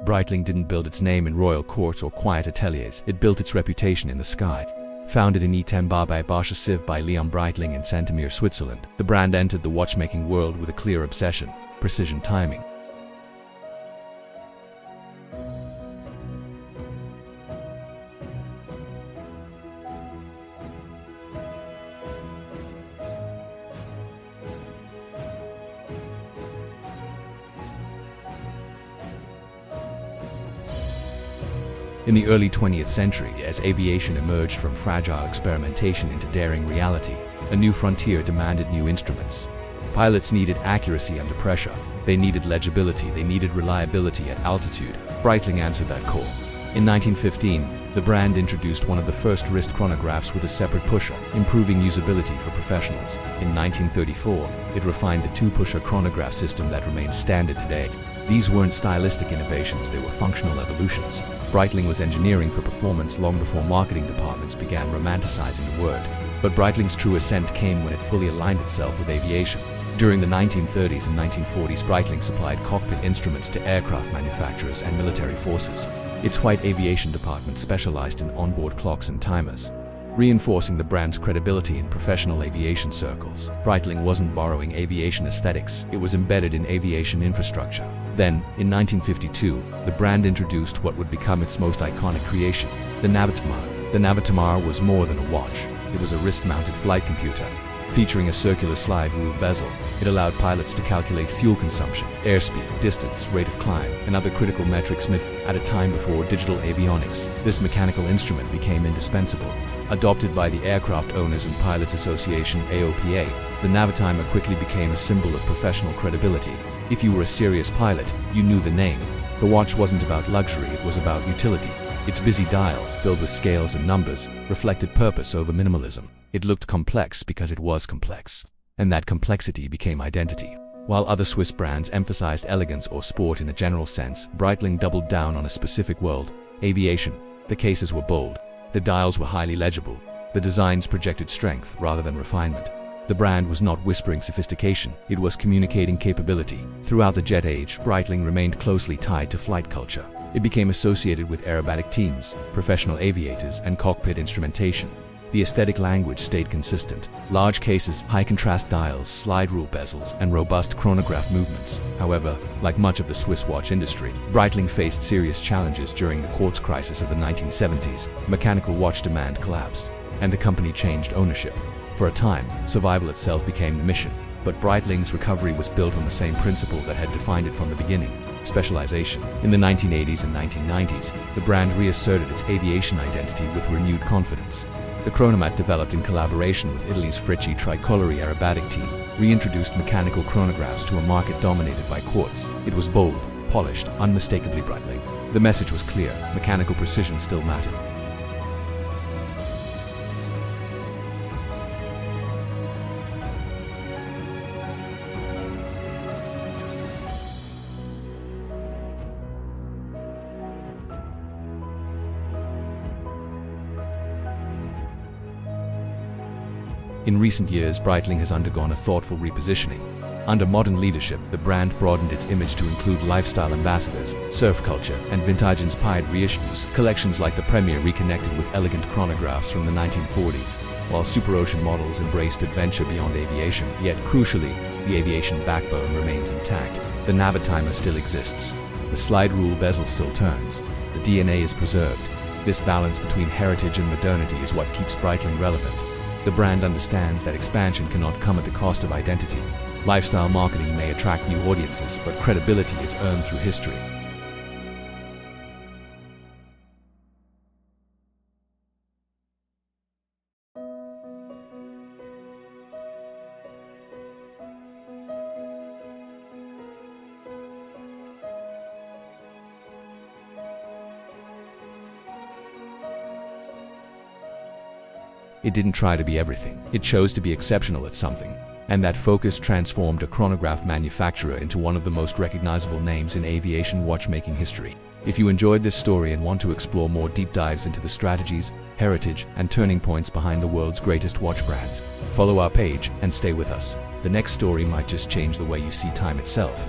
Breitling didn't build its name in royal courts or quiet ateliers, it built its reputation in the sky. Founded in E10 by Barsha Siv by Leon Breitling in Santomir, Switzerland, the brand entered the watchmaking world with a clear obsession: precision timing. In the early 20th century, as aviation emerged from fragile experimentation into daring reality, a new frontier demanded new instruments. Pilots needed accuracy under pressure. They needed legibility. They needed reliability at altitude. Breitling answered that call. In 1915, the brand introduced one of the first wrist chronographs with a separate pusher, improving usability for professionals. In 1934, it refined the two-pusher chronograph system that remains standard today. These weren't stylistic innovations, they were functional evolutions. Breitling was engineering for performance long before marketing departments began romanticizing the word. But Breitling's true ascent came when it fully aligned itself with aviation. During the 1930s and 1940s, Breitling supplied cockpit instruments to aircraft manufacturers and military forces. Its white aviation department specialized in onboard clocks and timers, reinforcing the brand's credibility in professional aviation circles. Breitling wasn't borrowing aviation aesthetics, it was embedded in aviation infrastructure. Then, in 1952, the brand introduced what would become its most iconic creation, the Navitimer. The Navitimer was more than a watch. It was a wrist-mounted flight computer. Featuring a circular slide rule bezel, it allowed pilots to calculate fuel consumption, airspeed, distance, rate of climb, and other critical metrics at a time before digital avionics. This mechanical instrument became indispensable. Adopted by the Aircraft Owners and Pilots Association (AOPA), the Navitimer quickly became a symbol of professional credibility. If you were a serious pilot, you knew the name. The watch wasn't about luxury, it was about utility. Its busy dial, filled with scales and numbers, reflected purpose over minimalism. It looked complex because it was complex, and that complexity became identity. While other Swiss brands emphasized elegance or sport in a general sense, Breitling doubled down on a specific world: aviation. The cases were bold, the dials were highly legible, the designs projected strength rather than refinement. The brand was not whispering sophistication, it was communicating capability. Throughout the jet age, Breitling remained closely tied to flight culture. It became associated with aerobatic teams, professional aviators, and cockpit instrumentation. The aesthetic language stayed consistent: large cases, high-contrast dials, slide rule bezels, and robust chronograph movements. However, like much of the Swiss watch industry, Breitling faced serious challenges during the quartz crisis of the 1970s. Mechanical watch demand collapsed, and the company changed ownership. For a time, survival itself became the mission, but Breitling's recovery was built on the same principle that had defined it from the beginning: specialization. In the 1980s and 1990s, the brand reasserted its aviation identity with renewed confidence. The chronomat, developed in collaboration with Italy's Frecce Tricolori aerobatic team, reintroduced mechanical chronographs to a market dominated by quartz. It was bold, polished, unmistakably Breitling. The message was clear: mechanical precision still mattered. In recent years, Breitling has undergone a thoughtful repositioning. Under modern leadership, the brand broadened its image to include lifestyle ambassadors, surf culture, and vintage-inspired reissues. Collections like the Premier reconnected with elegant chronographs from the 1940s, while superocean models embraced adventure beyond aviation. Yet, crucially, the aviation backbone remains intact. The Navitimer still exists. The slide rule bezel still turns. The DNA is preserved. This balance between heritage and modernity is what keeps Breitling relevant. The brand understands that expansion cannot come at the cost of identity. Lifestyle marketing may attract new audiences, but credibility is earned through history. It didn't try to be everything. It chose to be exceptional at something. And that focus transformed a chronograph manufacturer into one of the most recognizable names in aviation watchmaking history. If you enjoyed this story and want to explore more deep dives into the strategies, heritage, and turning points behind the world's greatest watch brands, follow our page and stay with us. The next story might just change the way you see time itself.